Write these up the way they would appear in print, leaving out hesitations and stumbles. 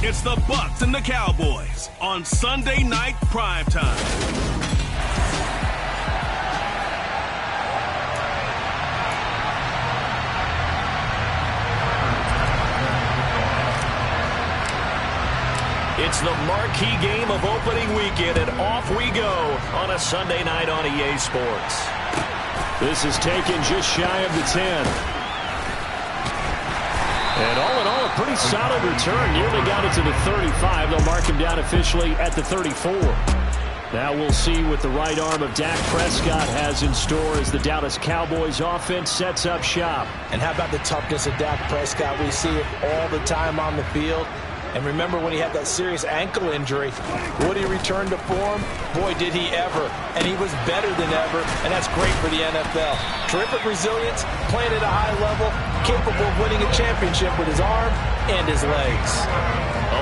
It's the Bucs and the Cowboys on Sunday Night Primetime. It's the marquee game of opening weekend, and off we go on a Sunday night on EA Sports. This is taken just shy of the 10. And all in all, a pretty solid return. Nearly got it to the 35. They'll mark him down officially at the 34. Now we'll see what the right arm of Dak Prescott has in store as the Dallas Cowboys offense sets up shop. And how about the toughness of Dak Prescott? We see it all the time on the field. And remember when he had that serious ankle injury, would he return to form? Boy, did he ever. And he was better than ever, and that's great for the NFL. Terrific resilience, playing at a high level, capable of winning a championship with his arm and his legs.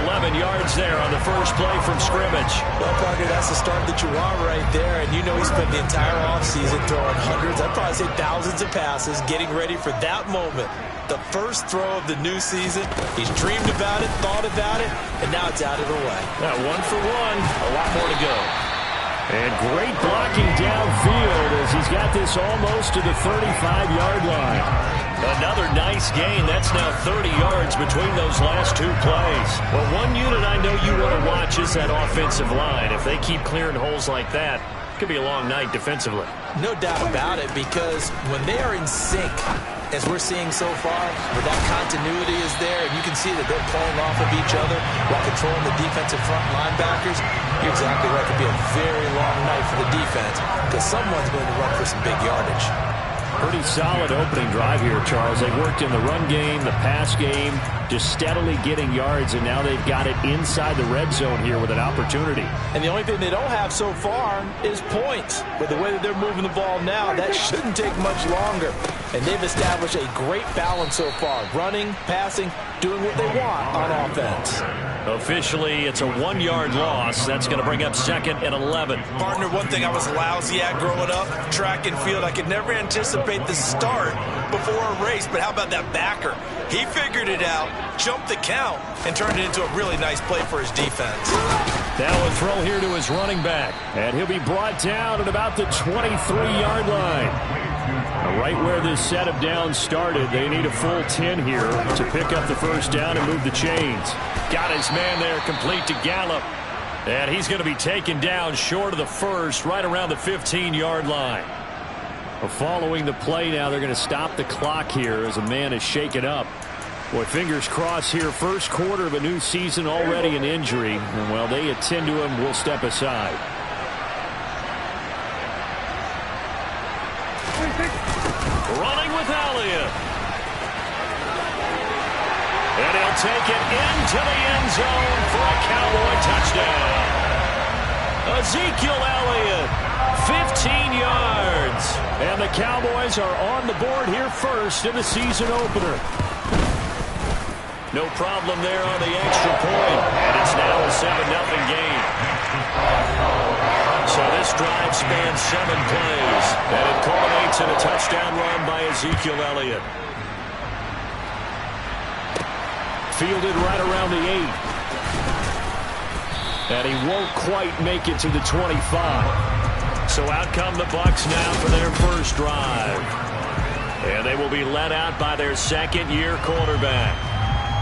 11 yards there on the first play from scrimmage. Well, Parker, that's the start that you want right there. And you know he spent the entire offseason throwing hundreds, I'd probably say thousands of passes, getting ready for that moment. The first throw of the new season. He's dreamed about it, thought about it, and now it's out of the way. Now 1 for 1, a lot more to go. And great blocking downfield as he's got this almost to the 35-yard line. Another nice gain. That's now 30 yards between those last two plays. Well, one unit I know you want to watch is that offensive line. If they keep clearing holes like that, it could be a long night defensively. No doubt about it, because when they are in sync, as we're seeing so far, where that continuity is there, and you can see that they're playing off of each other while controlling the defensive front linebackers, you're exactly right. It could be a very long night for the defense because someone's going to run for some big yardage. Pretty solid opening drive here, Charles. They worked in the run game, the pass game, just steadily getting yards, and now they've got it inside the red zone here with an opportunity. And the only thing they don't have so far is points. But the way that they're moving the ball now, that shouldn't take much longer. And they've established a great balance so far. Running, passing, doing what they want on offense. Officially, it's a 1-yard loss. That's going to bring up 2nd and 11. Partner, one thing I was lousy at growing up, track and field. I could never anticipate the start before a race. But how about that backer? He figured it out, jumped the count, and turned it into a really nice play for his defense. Now a throw here to his running back. And he'll be brought down at about the 23-yard line. Right where this set of downs started, they need a full 10 here to pick up the first down and move the chains. Got his man there complete to Gallup. And he's going to be taken down short of the first, right around the 15-yard line. Following the play now, they're going to stop the clock here as a man is shaken up. Boy, fingers crossed here. First quarter of a new season, already an injury. And while they attend to him, we'll step aside. Running with Elliott. And he'll take it into the end zone for a Cowboy touchdown. Ezekiel Elliott, 15 yards. And the Cowboys are on the board here first in the season opener. No problem there on the extra point. And it's now a 7-0 game. So this drive spans 7 plays. And it culminates in a touchdown run by Ezekiel Elliott. Fielded right around the 8. And he won't quite make it to the 25. So out come the Bucs now for their first drive. And they will be led out by their second-year quarterback.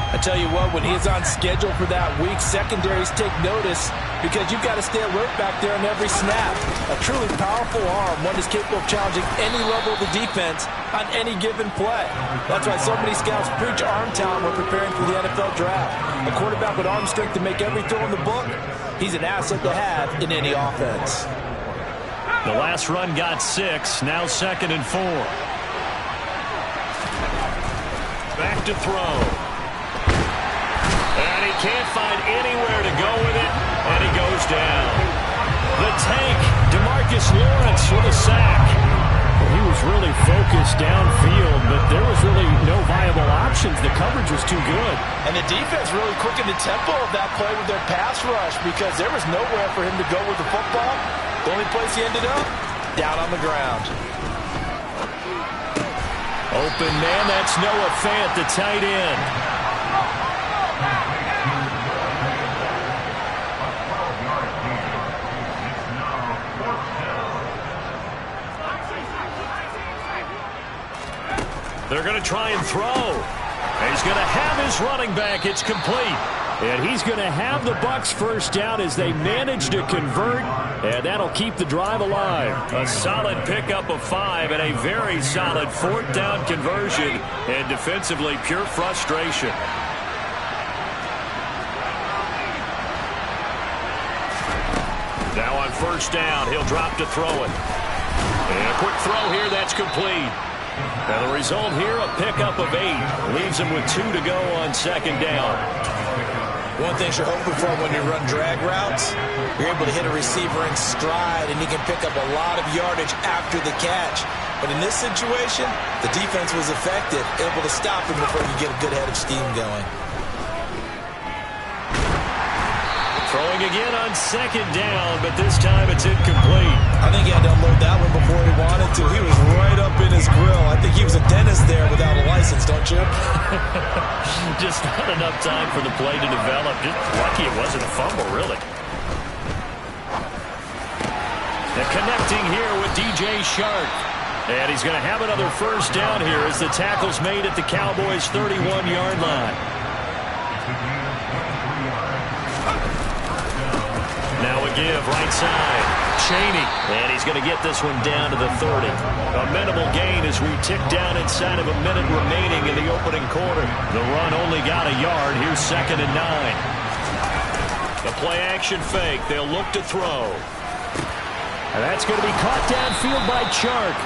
I tell you what, when he's on schedule for that week, secondaries take notice because you've got to stay alert back there on every snap. A truly powerful arm, one is capable of challenging any level of the defense on any given play. That's why so many scouts preach arm talent when preparing for the NFL draft. A quarterback with arm strength to make every throw in the book, he's an asset to have in any offense. The last run got 6, now 2nd and 4. Back to throw. And he can't find anywhere to go with it, and he goes down. The tank, DeMarcus Lawrence with a sack. Well, he was really focused downfield, but there was really no viable options. The coverage was too good. And the defense really quickened the tempo of that play with their pass rush because there was nowhere for him to go with the football. The only place he ended up, down on the ground. Open man, that's Noah Fant, the tight end. going to try and throw. And he's going to have his running back. It's complete. And he's going to have the Bucs first down as they manage to convert. And that'll keep the drive alive. A solid pickup of 5 and a very solid 4th down conversion. And defensively, pure frustration. Now on first down, he'll drop to throw it. And a quick throw here, that's complete. Now the result here, a pickup of 8. Leaves him with 2 to go on second down. One thing you're hoping for when you run drag routes, you're able to hit a receiver in stride, and he can pick up a lot of yardage after the catch. But in this situation, the defense was effective, able to stop him before you get a good head of steam going. Throwing again on second down, but this time it's incomplete. I think he had to unload that one before he wanted to. He was right up in his grill. I think he was a dentist there without a license, don't you? Just not enough time for the play to develop. Just lucky it wasn't a fumble, really. And connecting here with DJ Shark. And he's going to have another first down here as the tackle's made at the Cowboys' 31-yard line. Now a give, right side. Chaney. And he's going to get this one down to the 30. A minimal gain as we tick down inside of a minute remaining in the opening quarter. The run only got a yard. Here's 2nd and 9. The play action fake. They'll look to throw. And that's going to be caught downfield by Chark.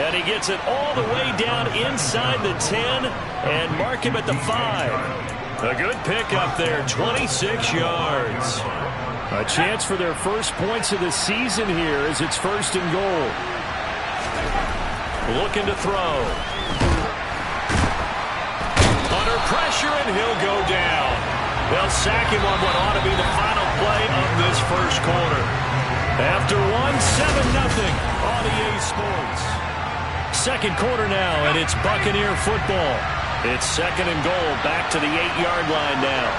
And he gets it all the way down inside the 10 and mark him at the 5. A good pickup there, 26 yards. A chance for their first points of the season here as it's 1st and goal. Looking to throw. Under pressure, and he'll go down. They'll sack him on what ought to be the final play of this first quarter. After 7-0 on EA Sports. Second quarter now, and it's Buccaneer football. It's 2nd and goal, back to the 8-yard line now.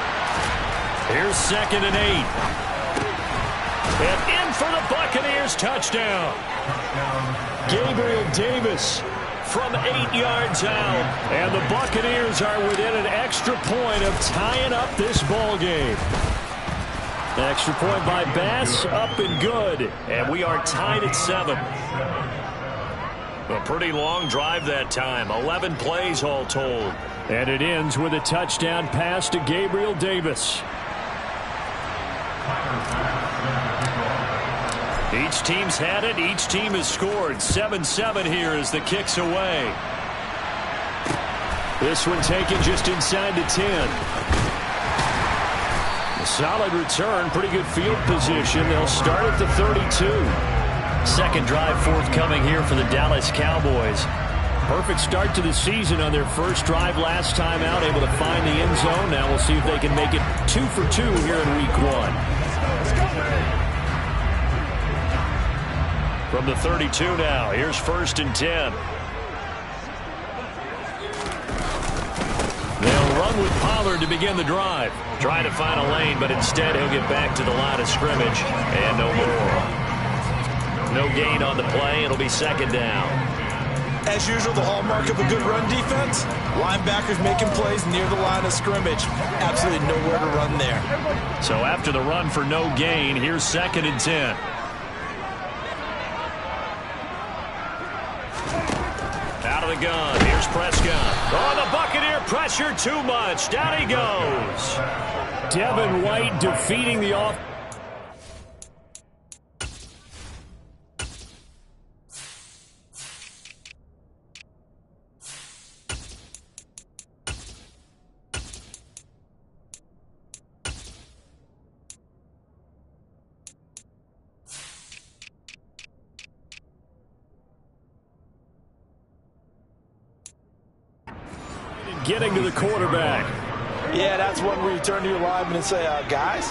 Here's 2nd and 8. And in for the Buccaneers, touchdown. Gabriel Davis from 8 yards out. And the Buccaneers are within an extra point of tying up this ball game. Extra point by Bass, up and good. And we are tied at 7. A pretty long drive that time. 11 plays all told. And it ends with a touchdown pass to Gabriel Davis. Each team's had it. Each team has scored. 7-7 here as the kick's away. This one taken just inside the 10. A solid return. Pretty good field position. They'll start at the 32. Second drive forthcoming here for the Dallas Cowboys. Perfect start to the season on their first drive last time out. Able to find the end zone. Now we'll see if they can make it 2 for 2 here in week 1. From the 32 now, here's 1st and 10. They'll run with Pollard to begin the drive. Trying to find a lane, but instead he'll get back to the line of scrimmage. And no more. No gain on the play. It'll be 2nd down. As usual, the hallmark of a good run defense, linebackers making plays near the line of scrimmage. Absolutely nowhere to run there. So after the run for no gain, here's 2nd and 10. Out of the gun. Here's Prescott. Oh, the Buccaneer pressure too much. Down he goes. Devin White defeating the off. Getting to the quarterback. Yeah, that's one where you turn to your lineman and say, guys,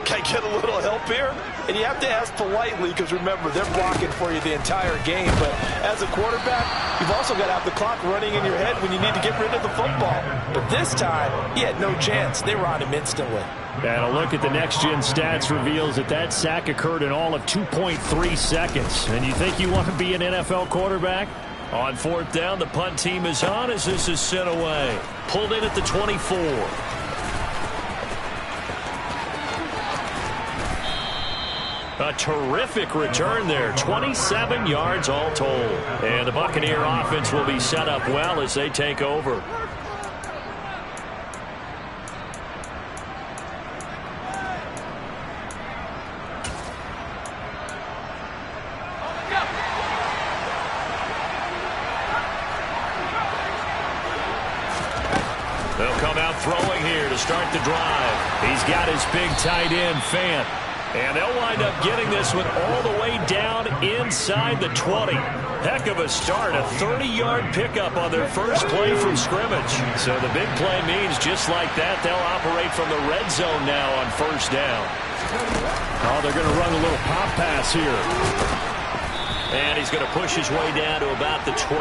can I get a little help here? And you have to ask politely because, remember, they're blocking for you the entire game. But as a quarterback, you've also got to have the clock running in your head when you need to get rid of the football. But this time, he had no chance. They were on him instantly. And a look at the next-gen stats reveals that sack occurred in all of 2.3 seconds. And you think you want to be an NFL quarterback? On fourth down, the punt team is on as this is sent away. Pulled in at the 24. A terrific return there. 27 yards all told. And the Buccaneer offense will be set up well as they take over. They'll come out throwing here to start the drive. He's got his big tight end, Fant. And they'll wind up getting this one all the way down inside the 20. Heck of a start, a 30-yard pickup on their first play from scrimmage. So the big play means just like that, they'll operate from the red zone now on first down. Oh, they're going to run a little pop pass here. And he's going to push his way down to about the 12.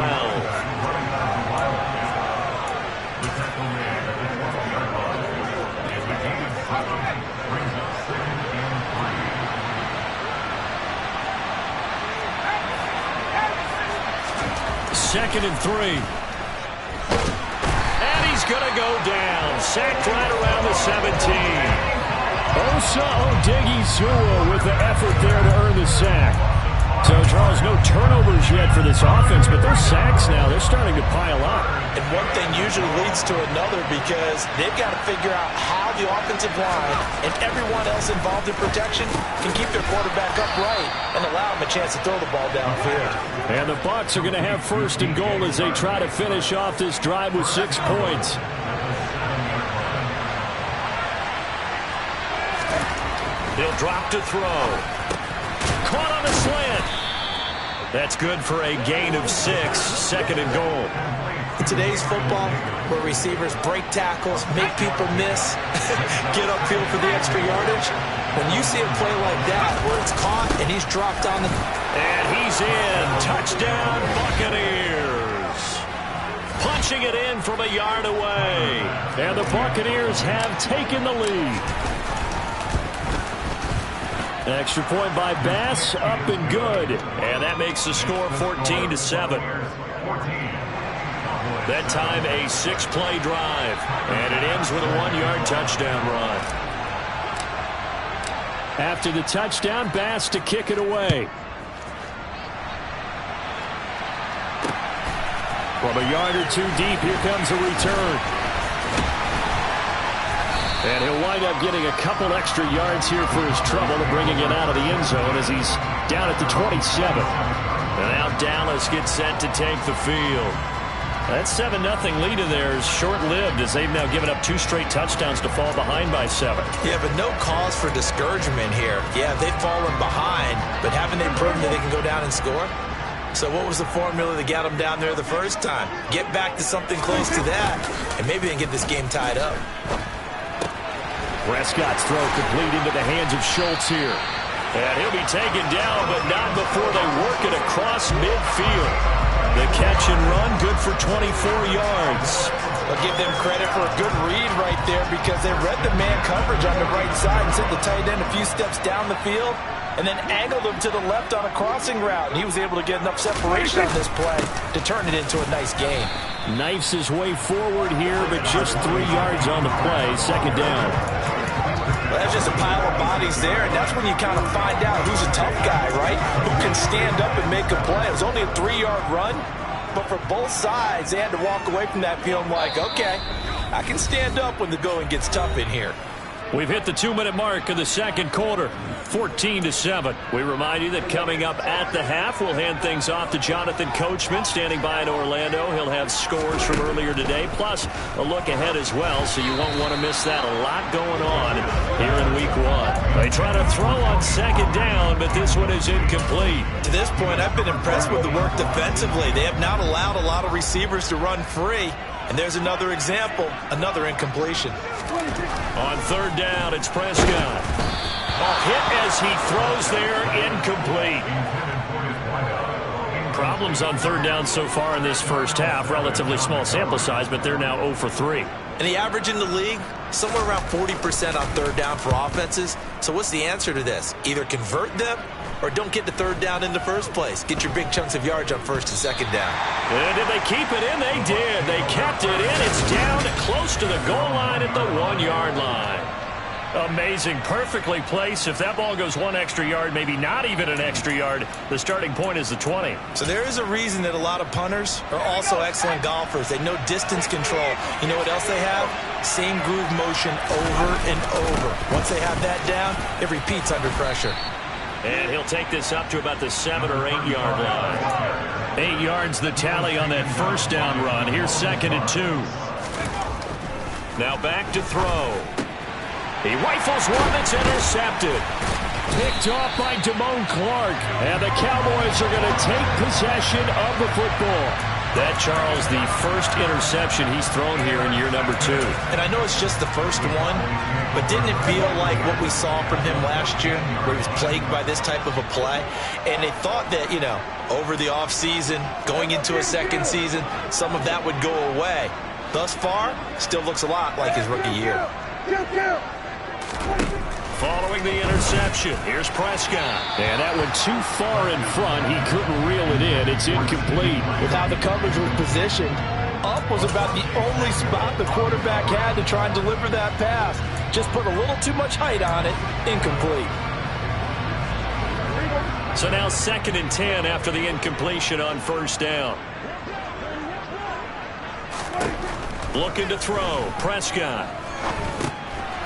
Second and 3. And he's going to go down. Sacked right around the 17. Osa Odighizuwa with the effort there to earn the sack. So, Charles, no turnovers yet for this offense, but those sacks now, they're starting to pile up. And one thing usually leads to another because they've got to figure out how the offensive line and everyone else involved in protection can keep their quarterback upright and allow him a chance to throw the ball downfield. And the Bucs are going to have first and goal as they try to finish off this drive with 6 points. He'll drop to throw. Caught on the slant. That's good for a gain of 6. Second and goal. In today's football, where receivers break tackles, make people miss, get upfield for the extra yardage, when you see a play like that where it's caught and he's dropped on the... And he's in. Touchdown, Buccaneers. Punching it in from a yard away. And the Buccaneers have taken the lead. Extra point by Bass, up and good. And that makes the score 14-7. That time a 6-play drive. And it ends with a 1-yard touchdown run. After the touchdown, Bass to kick it away. From a yard or 2 deep, here comes a return. And he'll wind up getting a couple extra yards here for his trouble and bringing it out of the end zone as he's down at the 27. And now Dallas gets set to take the field. That 7-0 lead in there is short-lived as they've now given up 2 straight touchdowns to fall behind by 7. Yeah, but no cause for discouragement here. Yeah, they've fallen behind, but haven't they proven that they can go down and score? So what was the formula that got them down there the first time? Get back to something close to that, and maybe they can get this game tied up. Prescott's throw complete into the hands of Schultz here. And he'll be taken down, but not before they work it across midfield. The catch and run, good for 24 yards. I'll give them credit for a good read right there because they read the man coverage on the right side and sent the tight end a few steps down the field and then angled him to the left on a crossing route. And he was able to get enough separation on this play to turn it into a nice gain. Knifes his way forward here, but just 3 yards on the play. Second down. Well, that's just a pile of bodies there, and that's when you kind of find out who's a tough guy, right? Who can stand up and make a play. It was only a 3-yard run, but for both sides, they had to walk away from that feeling like, okay, I can stand up when the going gets tough in here. We've hit the 2-minute mark of the second quarter, 14-7. We remind you that coming up at the half, we'll hand things off to Jonathan Coachman, standing by in Orlando. He'll have scores from earlier today, plus a look ahead as well, so you won't want to miss that. A lot going on here in week 1. They try to throw on second down, but this one is incomplete. To this point, I've been impressed with the work defensively. They have not allowed a lot of receivers to run free. And there's another example, another incompletion. On third down, it's Prescott. A hit as he throws there, incomplete. Problems on third down so far in this first half. Relatively small sample size, but they're now 0 for 3. And the average in the league, somewhere around 40% on third down for offenses. So what's the answer to this? Either convert them or don't get the third down in the first place. Get your big chunks of yards on first and second down. And did they keep it in? They did. They kept it in. It's down close to the goal line at the 1-yard line. Amazing. Perfectly placed. If that ball goes 1 extra yard, maybe not even an extra yard, the starting point is the 20. So there is a reason that a lot of punters are also excellent golfers. They know distance control. You know what else they have? Same groove motion over and over. Once they have that down, it repeats under pressure. And he'll take this up to about the 7 or 8 yard line. 8 yards the tally on that first down run. Here's 2nd and 2. Now back to throw. He rifles one that's intercepted. Picked off by Damone Clark. And the Cowboys are going to take possession of the football. That, Charles, the first interception he's thrown here in year number 2. And I know it's just the first one, but didn't it feel like what we saw from him last year, where he was plagued by this type of a play? And they thought that, you know, over the offseason, going into a second season, some of that would go away. Thus far, still looks a lot like his rookie year. Following the interception, here's Prescott. And that went too far in front. He couldn't reel it in. It's incomplete. With how the coverage was positioned, up was about the only spot the quarterback had to try and deliver that pass. Just put a little too much height on it. Incomplete. So now 2nd and 10 after the incompletion on first down. Looking to throw. Prescott.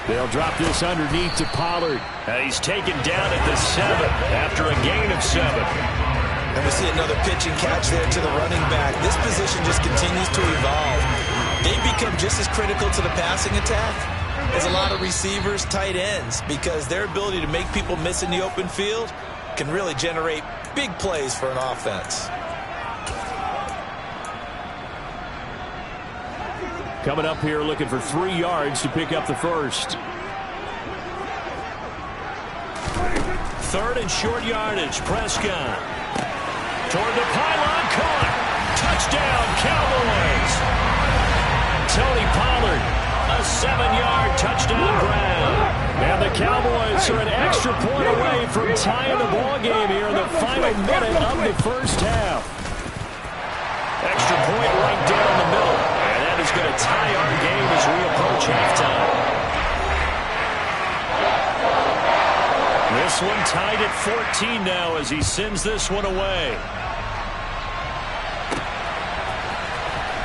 They'll drop this underneath to Pollard. And he's taken down at the 7 after a gain of 7. And we see another pitch and catch there to the running back. This position just continues to evolve. They become just as critical to the passing attack as a lot of receivers, tight ends, because their ability to make people miss in the open field can really generate big plays for an offense. Coming up here looking for 3 yards to pick up the first. 3rd and short yardage. Prescott. Toward the pylon. Caught. Touchdown, Cowboys. Tony Pollard. A 7-yard touchdown grab. And the Cowboys are an extra point away from tying the ball game here in the final minute of the first half. Extra point right down the middle. Is going to tie our game as we approach halftime. This one tied at 14 now as he sends this one away.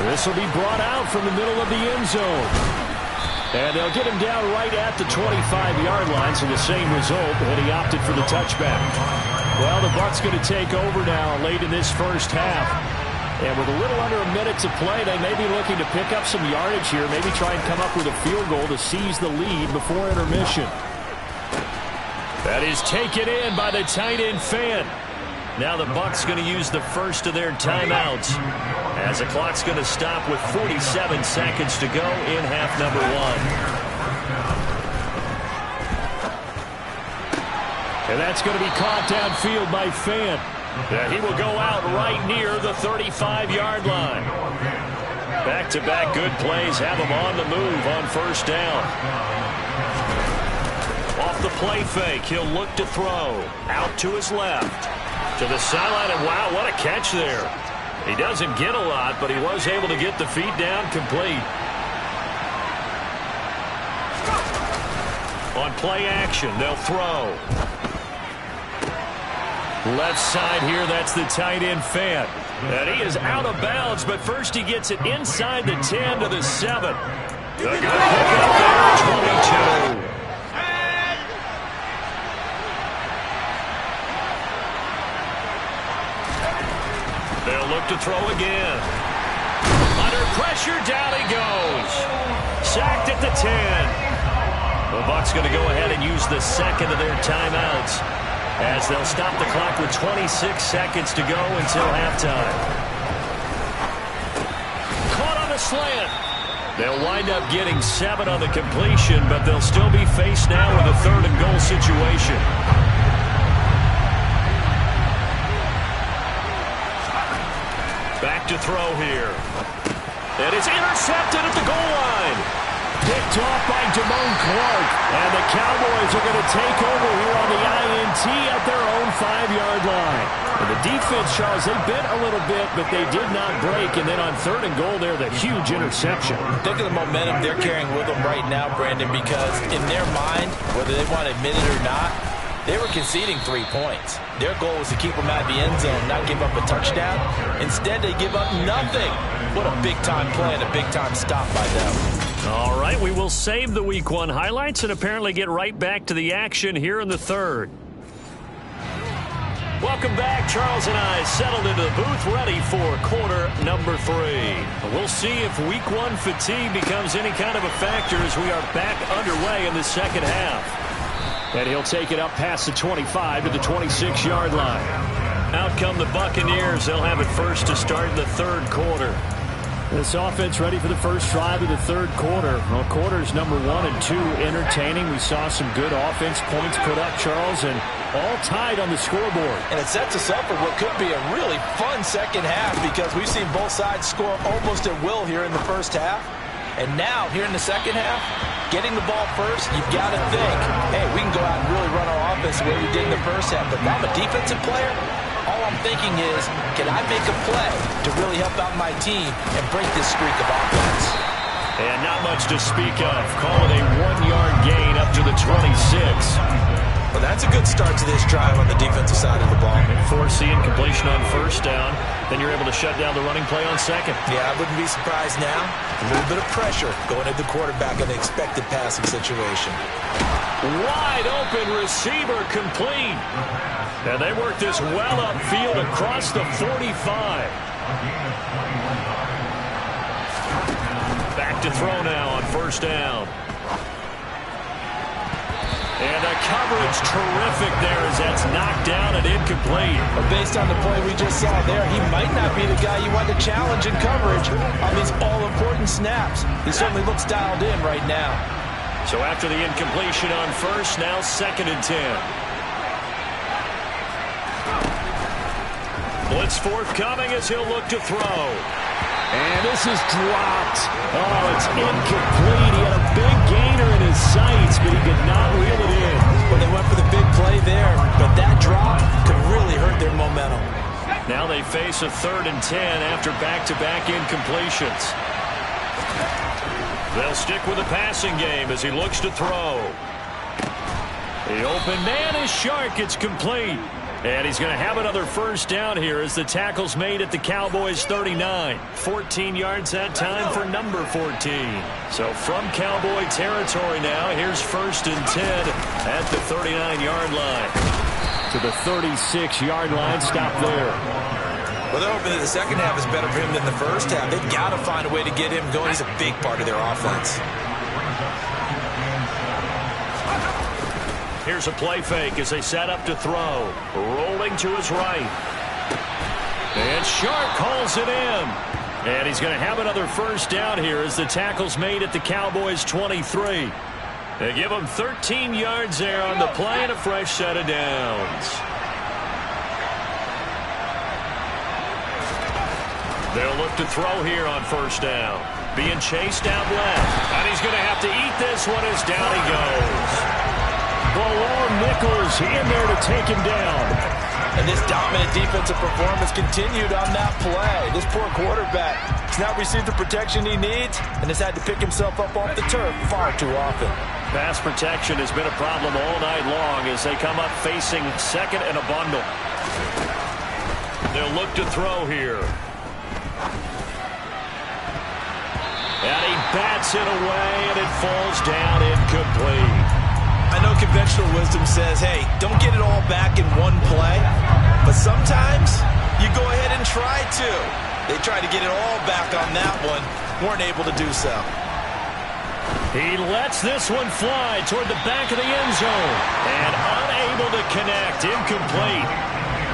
This will be brought out from the middle of the end zone. And they'll get him down right at the 25-yard line, so the same result, and he opted for the touchback. Well, the Bucs going to take over now late in this first half. And with a little under a minute to play, they may be looking to pick up some yardage here, maybe try and come up with a field goal to seize the lead before intermission. That is taken in by the tight end Fant. Now the Bucs going to use the first of their timeouts as the clock's going to stop with 47 seconds to go in half number 1. And that's going to be caught downfield by Fant. He will go out right near the 35-yard line. Back-to-back good plays have him on the move on first down. Off the play fake, he'll look to throw. Out to his left. To the sideline, and wow, what a catch there. He doesn't get a lot, but he was able to get the feet down complete. On play action, they'll throw. Left side here, that's the tight end Fant. And he is out of bounds, but first he gets it inside the 10 to the 7. A good pick up there, 22. They'll look to throw again. Under pressure, down he goes. Sacked at the 10. The Bucs going to go ahead and use the second of their timeouts, as they'll stop the clock with 26 seconds to go until halftime. Caught on the slant. They'll wind up getting 7 on the completion, but they'll still be faced now with a 3rd and goal situation. Back to throw here. And it's intercepted at the goal line. Picked off by Damone Clark. And the Cowboys are going to take over here on the INT at their own 5-yard line. And the defense, Charles, they bit a little bit, but they did not break. And then on 3rd and goal there, the huge interception. Think of the momentum they're carrying with them right now, Brandon, because in their mind, whether they want to admit it or not, they were conceding 3 points. Their goal was to keep them out of the end zone, not give up a touchdown. Instead, they give up nothing. What a big-time play and a big-time stop by them. All right, we will save the Week 1 highlights and apparently get right back to the action here in the 3rd. Welcome back. Charles and I settled into the booth, ready for quarter number 3. We'll see if Week 1 fatigue becomes any kind of a factor as we are back underway in the second half. And he'll take it up past the 25 to the 26-yard line. Out come the Buccaneers. They'll have it first to start in the 3rd quarter. This offense ready for the first drive of the 3rd quarter. Well, quarters number 1 and 2 entertaining. We saw some good offense points put up, Charles, and all tied on the scoreboard. And it sets us up for what could be a really fun second half because we've seen both sides score almost at will here in the first half. And now, here in the second half, getting the ball first, you've got to think, hey, we can go out and really run our offense the way we did in the first half. But if I'm a defensive player, all I'm thinking is, can I make a play to really help out my team and break this streak of offense? And not much to speak of. Call it a 1-yard gain up to the 26. Well, that's a good start to this drive on the defensive side of the ball. Forcing completion on 1st down. Then you're able to shut down the running play on 2nd. Yeah, I wouldn't be surprised now. A little bit of pressure going at the quarterback in the expected passing situation. Wide open receiver complete. And they work this well upfield across the 45. Back to throw now on 1st down. And the coverage terrific there as that's knocked down and incomplete. But based on the play we just saw there, he might not be the guy you want to challenge in coverage on these all-important snaps. He certainly looks dialed in right now. So after the incompletion on 1st, now 2nd and 10. Blitz forthcoming as he'll look to throw. And this is dropped. Oh, it's incomplete. He had a big gainer in his sights, but he could not reel it in. Well, they went for the big play there, but that drop could really hurt their momentum. Now they face a 3rd and 10 after back-to-back incompletions. They'll stick with the passing game as he looks to throw. The open man is Shark. It's complete. And he's going to have another 1st down here as the tackle's made at the Cowboys 39. 14 yards that time for number 14. So from Cowboy territory now, here's 1st and 10 at the 39-yard line. To the 36-yard line, stop there. Well, they're hoping that the second half is better for him than the first half. They've got to find a way to get him going. He's a big part of their offense. Here's a play fake as they set up to throw. Rolling to his right. And Shark calls it in. And he's going to have another 1st down here as the tackle's made at the Cowboys 23. They give him 13 yards there on the play and a fresh set of downs. They'll look to throw here on 1st down. Being chased out left. And he's going to have to eat this one as down he goes. Belong Nichols in there to take him down. And this dominant defensive performance continued on that play. This poor quarterback has not received the protection he needs and has had to pick himself up off the turf far too often. Pass protection has been a problem all night long as they come up facing 2nd and a bundle. They'll look to throw here. And he bats it away and it falls down incomplete. I know conventional wisdom says, hey, don't get it all back in one play. But sometimes you go ahead and try to. They tried to get it all back on that one. Weren't able to do so. He lets this one fly toward the back of the end zone. And unable to connect. Incomplete.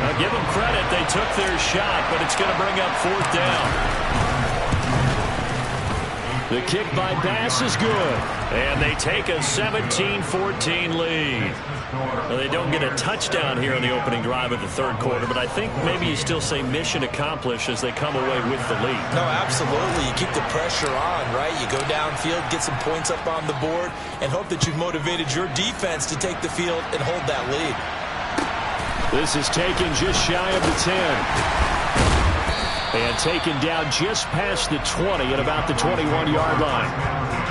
Now give them credit. They took their shot, but it's going to bring up 4th down. The kick by Bass is good. And they take a 17-14 lead. Well, they don't get a touchdown here on the opening drive of the third quarter, but I think maybe you still say mission accomplished as they come away with the lead. No, absolutely. You keep the pressure on, right? You go downfield, get some points up on the board, and hope that you've motivated your defense to take the field and hold that lead. This is taken just shy of the 10. And taken down just past the 20 at about the 21-yard line.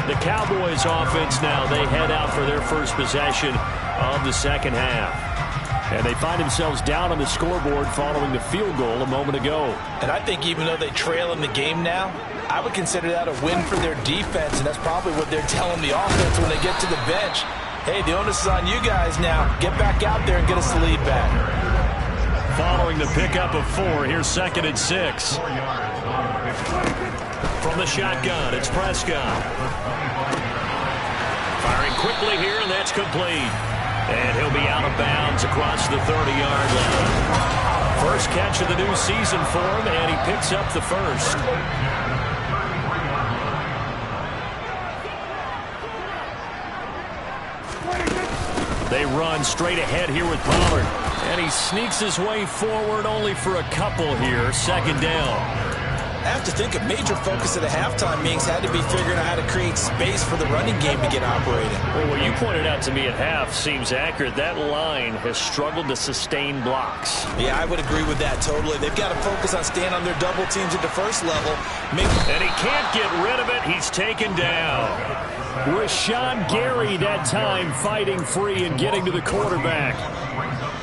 The Cowboys offense now, they head out for their first possession of the second half. And they find themselves down on the scoreboard following the field goal a moment ago. And I think even though they trail in the game now, I would consider that a win for their defense, and that's probably what they're telling the offense when they get to the bench. Hey, the onus is on you guys now. Get back out there and get us the lead back. Following the pickup of 4, here's 2nd and 6. From the shotgun, it's Prescott. Firing quickly here, and that's complete. And he'll be out of bounds across the 30-yard line. First catch of the new season for him, and he picks up the first. They run straight ahead here with Pollard. And he sneaks his way forward only for a couple here. Second down. I have to think a major focus of the halftime meetings had to be figuring out how to create space for the running game to get operating. Well, what you pointed out to me at half seems accurate. That line has struggled to sustain blocks. Yeah, I would agree with that totally. They've got to focus on staying on their double teams at the first level. And he can't get rid of it. He's taken down. Rashawn Gary that time fighting free and getting to the quarterback.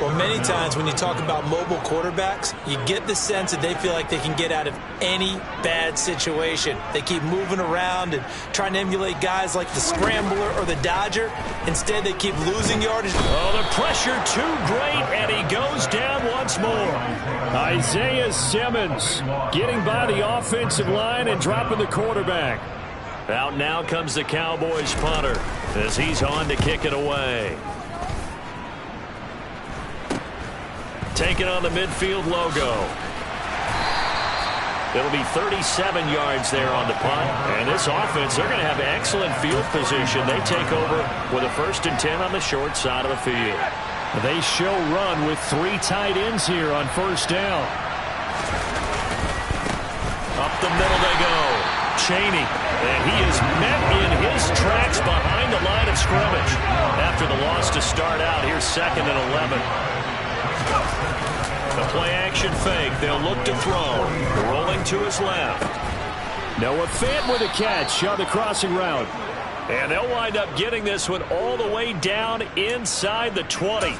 Well, many times when you talk about mobile quarterbacks, you get the sense that they feel like they can get out of any bad situation. They keep moving around and trying to emulate guys like the Scrambler or the Dodger. Instead, they keep losing yardage. Oh, the pressure too great, and he goes down once more. Isaiah Simmons getting by the offensive line and dropping the quarterback. Out now comes the Cowboys punter as he's on to kick it away. Taking on the midfield logo. It'll be 37 yards there on the punt. And this offense, they're going to have excellent field position. They take over with a 1st and 10 on the short side of the field. They show run with 3 tight ends here on 1st down. Up the middle they go. Chaney. And he is met in his tracks behind the line of scrimmage. After the loss to start out, here's 2nd and 11. The play-action fake. They'll look to throw. Rolling to his left. Noah Fant with a catch on the crossing route. And they'll wind up getting this one all the way down inside the 20.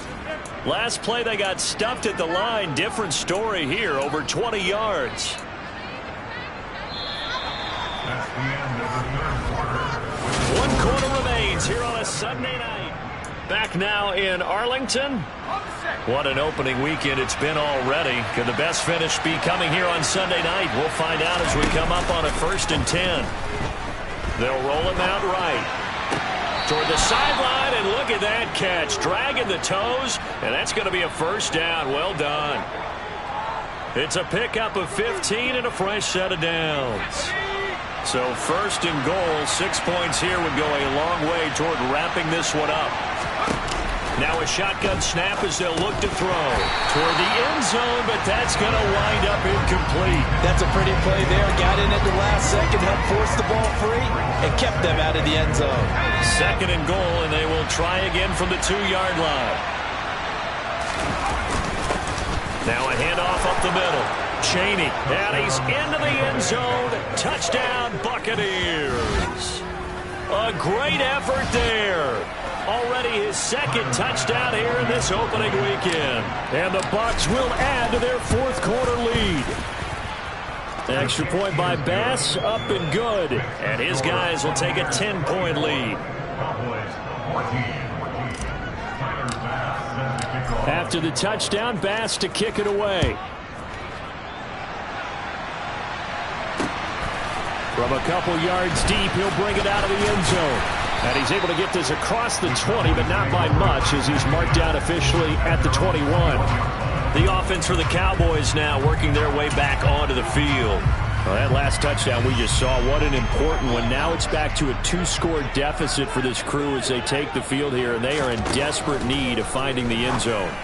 Last play they got stuffed at the line. Different story here. Over 20 yards. One quarter remains here on a Sunday night. Back now in Arlington. What an opening weekend it's been already. Could the best finish be coming here on Sunday night? We'll find out as we come up on a 1st and 10. They'll roll him out right. Toward the sideline, and look at that catch. Dragging the toes, and that's going to be a 1st down. Well done. It's a pickup of 15 and a fresh set of downs. So 1st and goal, 6 points here would go a long way toward wrapping this one up. Now a shotgun snap as they'll look to throw toward the end zone, but that's going to wind up incomplete. That's a pretty play there. Got in at the last second, helped force the ball free, and kept them out of the end zone. 2nd and goal, and they will try again from the 2-yard line. Now a handoff up the middle. Chaney, and he's into the end zone. Touchdown, Buccaneers. A great effort there. Already his 2nd touchdown here in this opening weekend. And the Bucs will add to their 4th quarter lead. Extra point by Bass, up and good. And his guys will take a 10-point lead. After the touchdown, Bass to kick it away. From a couple yards deep, he'll bring it out of the end zone. And he's able to get this across the 20, but not by much as he's marked down officially at the 21. The offense for the Cowboys now working their way back onto the field. Well, that last touchdown we just saw, what an important one. Now it's back to a 2-score deficit for this crew as they take the field here, and they are in desperate need of finding the end zone.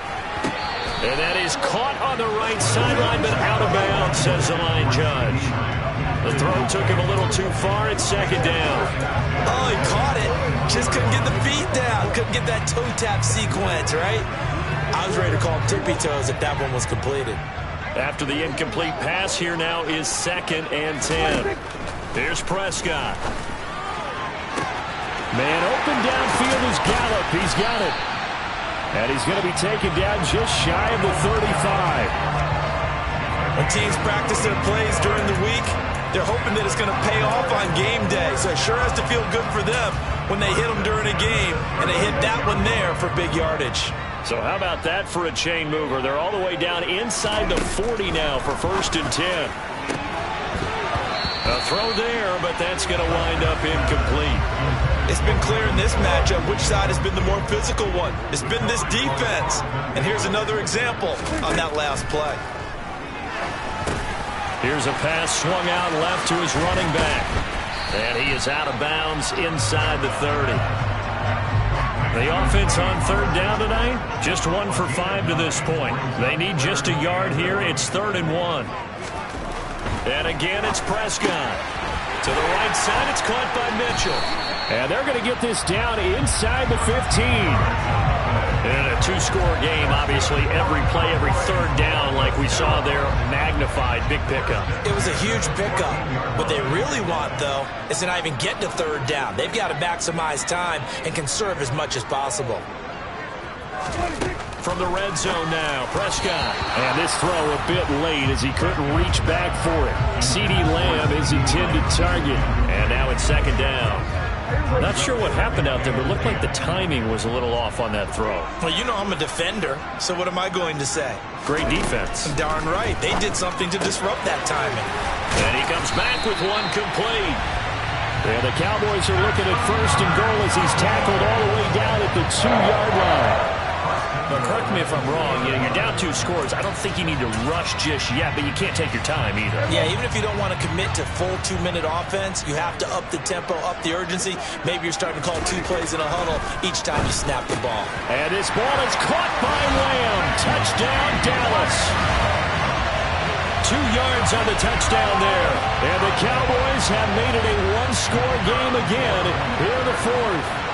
And that is caught on the right sideline, but out of bounds, says the line judge. The throw took him a little too far. It's second down. Oh, he caught it. Just couldn't get the feet down. Couldn't get that toe tap sequence, right? I was ready to call him tippy toes if that one was completed. After the incomplete pass, here now is 2nd and 10. Here's Prescott. Man open downfield is Gallup. He's got it. And he's going to be taken down just shy of the 35. When teams practice their plays during the week, they're hoping that it's going to pay off on game day. So it sure has to feel good for them when they hit them during a game, and they hit that one there for big yardage. So how about that for a chain mover? They're all the way down inside the 40 now for 1st and 10. A throw there, but that's going to wind up incomplete. It's been clear in this matchup which side has been the more physical one. It's been this defense. And here's another example on that last play. Here's a pass swung out left to his running back. And he is out of bounds inside the 30. The offense on 3rd down tonight, just 1 for 5 to this point. They need just a yard here. It's 3rd and 1. And again, it's Prescott. To the right side, it's caught by Mitchell. And they're going to get this down inside the 15. In a 2-score game, obviously, every play, every 3rd down, like we saw there, magnified, big pickup. It was a huge pickup. What they really want, though, is to not even get to 3rd down. They've got to maximize time and conserve as much as possible. From the red zone now, Prescott. And this throw a bit late as he couldn't reach back for it. CeeDee Lamb is intended target. And now it's 2nd down. Not sure what happened out there, but it looked like the timing was a little off on that throw. Well, you know I'm a defender, so what am I going to say? Great defense. Darn right. They did something to disrupt that timing. And he comes back with one complete. And the Cowboys are looking at 1st and goal as he's tackled all the way down at the 2-yard line. Now, correct me if I'm wrong. You're down 2 scores. I don't think you need to rush just yet, but you can't take your time either. Yeah, even if you don't want to commit to full 2-minute offense, you have to up the tempo, up the urgency. Maybe you're starting to call 2 plays in a huddle each time you snap the ball. And this ball is caught by Lamb. Touchdown, Dallas. 2 yards on the touchdown there. And the Cowboys have made it a 1-score game again here in the 4th.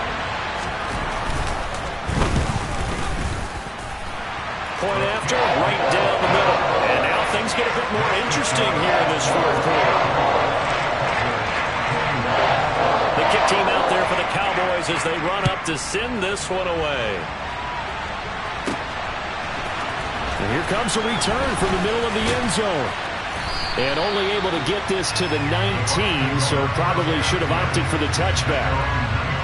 Point after, right down the middle. And now things get a bit more interesting here in this 4th quarter. The kick team out there for the Cowboys as they run up to send this one away. And here comes a return from the middle of the end zone. And only able to get this to the 19, so probably should have opted for the touchback.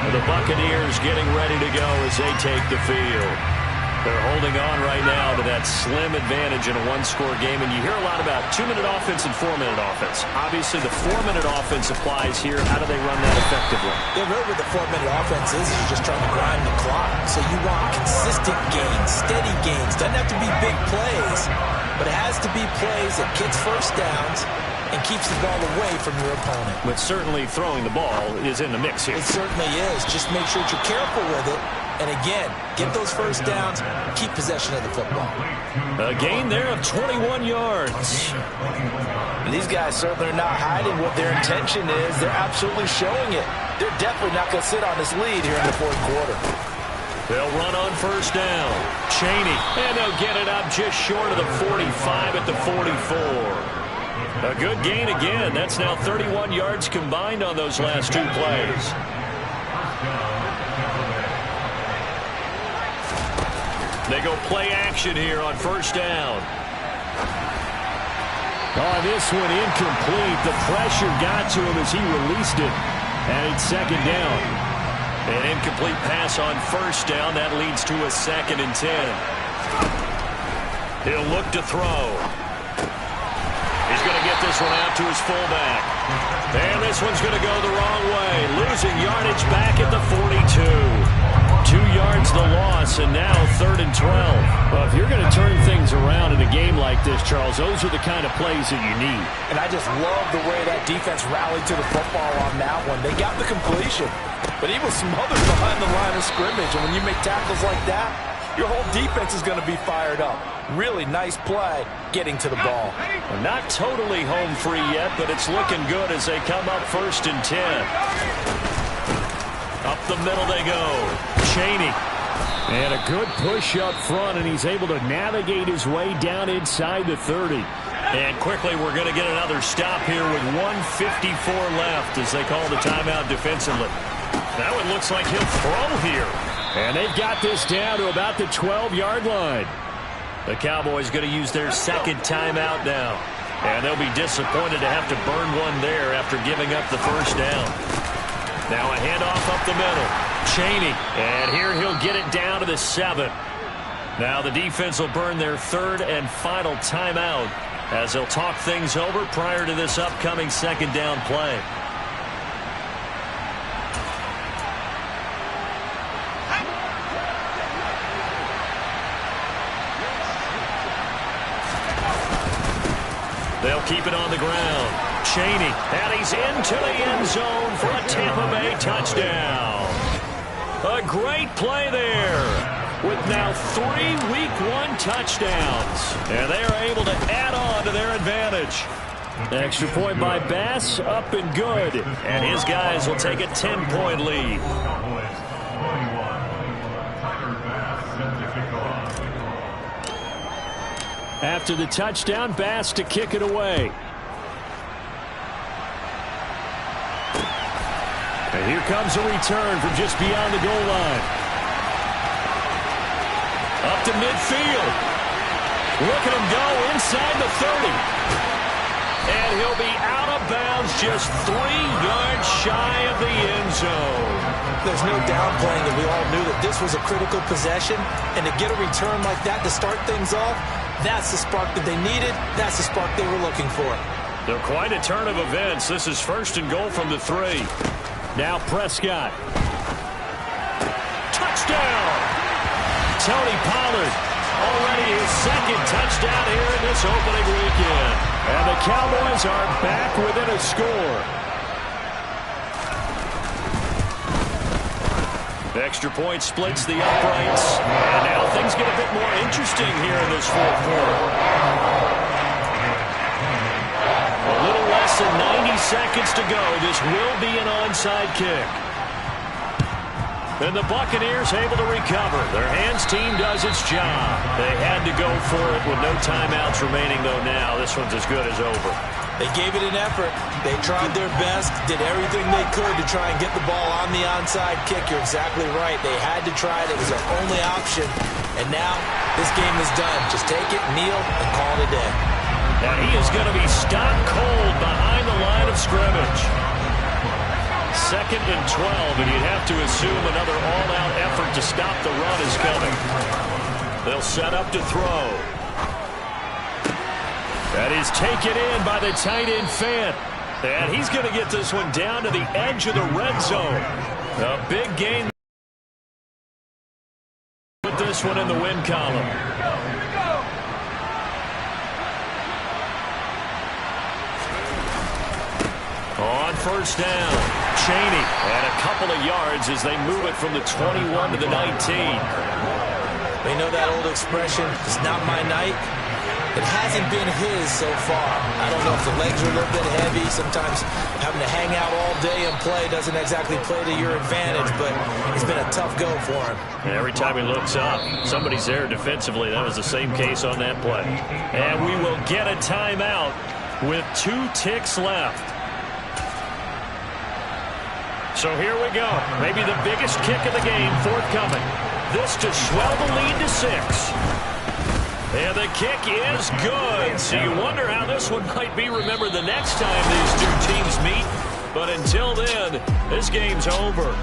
And the Buccaneers getting ready to go as they take the field. They're holding on right now to that slim advantage in a 1-score game. And you hear a lot about 2-minute offense and 4-minute offense. Obviously, the 4-minute offense applies here. How do they run that effectively? Yeah, really what the 4-minute offense is you're just trying to grind the clock. So you want consistent gains, steady gains. Doesn't have to be big plays, but it has to be plays that gets 1st downs and keeps the ball away from your opponent. But certainly throwing the ball is in the mix here. It certainly is. Just make sure that you're careful with it. And again, get those 1st downs, keep possession of the football. A gain there of 21 yards. And these guys certainly are not hiding what their intention is. They're absolutely showing it. They're definitely not going to sit on this lead here in the 4th quarter. They'll run on 1st down. Chaney, and they'll get it up just short of the 45 at the 44. A good gain again. That's now 31 yards combined on those last 2 plays. They go play action here on 1st down. Oh, this one incomplete. The pressure got to him as he released it. And it's 2nd down. An incomplete pass on 1st down. That leads to a 2nd and 10. He'll look to throw. He's going to get this one out to his fullback. And this one's going to go the wrong way. Losing yardage back at the 42. 2 yards the loss, and now 3rd and 12. Well, if you're going to turn things around in a game like this, Charles, those are the kind of plays that you need. And I just love the way that defense rallied to the football on that one. They got the completion, but he was smothered behind the line of scrimmage. And when you make tackles like that, your whole defense is going to be fired up. Really nice play getting to the ball. Well, not totally home free yet, but it's looking good as they come up 1st and 10. Up the middle they go. Chaney. And a good push up front, and he's able to navigate his way down inside the 30. And quickly we're going to get another stop here with 1:54 left as they call the timeout defensively. That one looks like he'll throw here. And they've got this down to about the 12-yard line. The Cowboys going to use their 2nd timeout now. And they'll be disappointed to have to burn one there after giving up the 1st down. Now a handoff up the middle. Chaney. And here he'll get it down to the 7. Now the defense will burn their 3rd and final timeout as they'll talk things over prior to this upcoming 2nd down play. They'll keep it on the ground. Chaney, and he's into the end zone for a Tampa Bay touchdown. A great play there with now 3 Week 1 touchdowns. And they are able to add on to their advantage. Extra point by Bass, up and good. And his guys will take a 10-point lead. After the touchdown, Bass to kick it away. And here comes a return from just beyond the goal line. Up to midfield. Look at him go inside the 30. And he'll be out of bounds just 3 yards shy of the end zone. There's no downplaying that we all knew that this was a critical possession. And to get a return like that to start things off, that's the spark that they needed. That's the spark they were looking for. They're quite a turn of events. This is 1st and goal from the 3. Now Prescott. Touchdown! Tony Pollard. Already his 2nd touchdown here in this opening weekend. And the Cowboys are back within a score. Extra point splits the uprights. And now things get a bit more interesting here in this 4th quarter. A little less than 90 seconds to go. This will be an onside kick. And the Buccaneers able to recover. Their hands team does its job. They had to go for it with no timeouts remaining, though now. This one's as good as over. They gave it an effort. They tried their best, did everything they could to try and get the ball on the onside kick. You're exactly right. They had to try it. It was their only option. And now this game is done. Just take it, kneel, and call it a day. And he is going to be stopped cold behind the line of scrimmage. 2nd and 12, and you'd have to assume another all-out effort to stop the run is coming. They'll set up to throw. That is taken in by the tight end Fant. And he's going to get this one down to the edge of the red zone. A big gain. Put this one in the win column. On 1st down, Chaney. And a couple of yards as they move it from the 21 to the 19. They know that old expression, it's not my night. It hasn't been his so far. I don't know if the legs are a little bit heavy. Sometimes having to hang out all day and play doesn't exactly play to your advantage, but it's been a tough go for him. And every time he looks up, somebody's there defensively. That was the same case on that play. And we will get a timeout with 2 ticks left. So here we go. Maybe the biggest kick of the game forthcoming. This to swell the lead to 6. And the kick is good. So you wonder how this one might be remembered the next time these 2 teams meet. But until then, this game's over.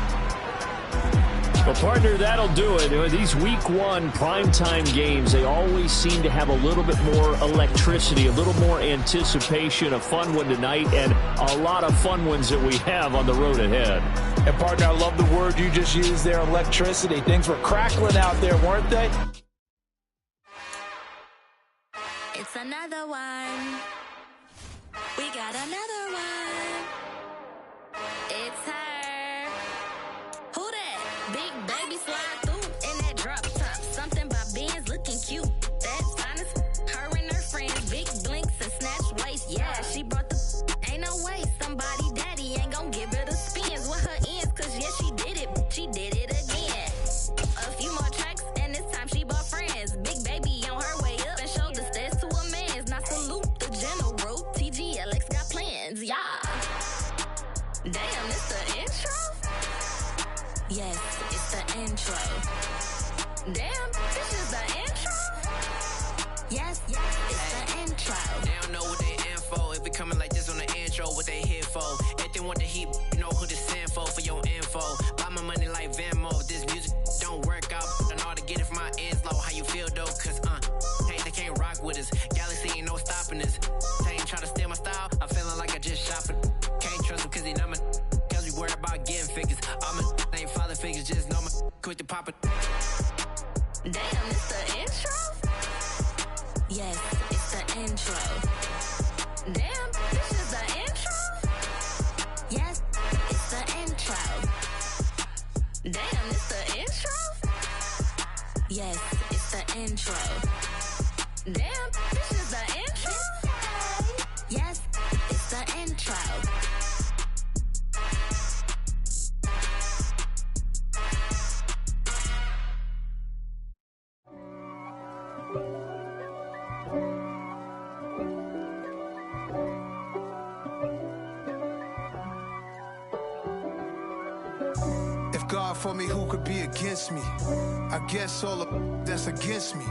Well, partner, that'll do it. These Week 1 primetime games, they always seem to have a little bit more electricity, a little more anticipation. A fun one tonight, and a lot of fun ones that we have on the road ahead. And partner, I love the word you just used there, electricity. Things were crackling out there, weren't they? It's another one. We got another one. It's her. Who that? Big baby slide through in that drop top. Something by Benz looking cute. That's honest. Her and her friends, big blinks and snatch waist. Yeah, she brought the ain't no way. Somebody daddy ain't gon' give her the spins with her ends. Cause yeah, she did it. She did it again. A few more tracks and this time she bought friends. Big baby on her way up and showed the stairs to a man's. Now salute the general. TGLX got plans, yeah. Damn, it's the intro? Yes, it's the intro. Damn, this is the intro? Yes, it's the intro. They don't know what they in for. If we coming like this on the intro, what they here for? If they want the heat, you know who to send for your info. Buy my money like Venmo. If this music don't work out, I know how to get it from my ends low. How you feel though? Cause hey, they can't rock with us. Galaxy ain't no stopping us. They ain't trying to steal my style. I'm feeling like I just shopping. Can't trust them cause they numb it. Cause we worried about getting figures. All my ain't father figures, just know my quick to pop it. Damn, it's the intro? Yes, it's the intro. Damn, this is the intro? Yes, it's the intro. Damn, it's the intro? Yes, it's the intro. Damn, this is the intro? Yes, it's the intro. If God for me, who could be against me? I guess all of that's against me.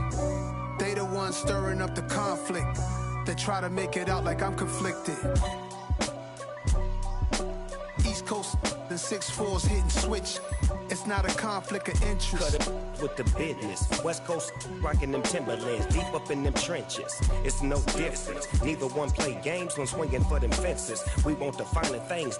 They the ones stirring up the conflict. They try to make it out like I'm conflicted. East Coast, the 6'4's hitting switch. It's not a conflict of interest. Cut it with the business. West Coast rocking them Timberlands, deep up in them trenches. It's no difference. Neither one play games when swinging for them fences. We want the finer things.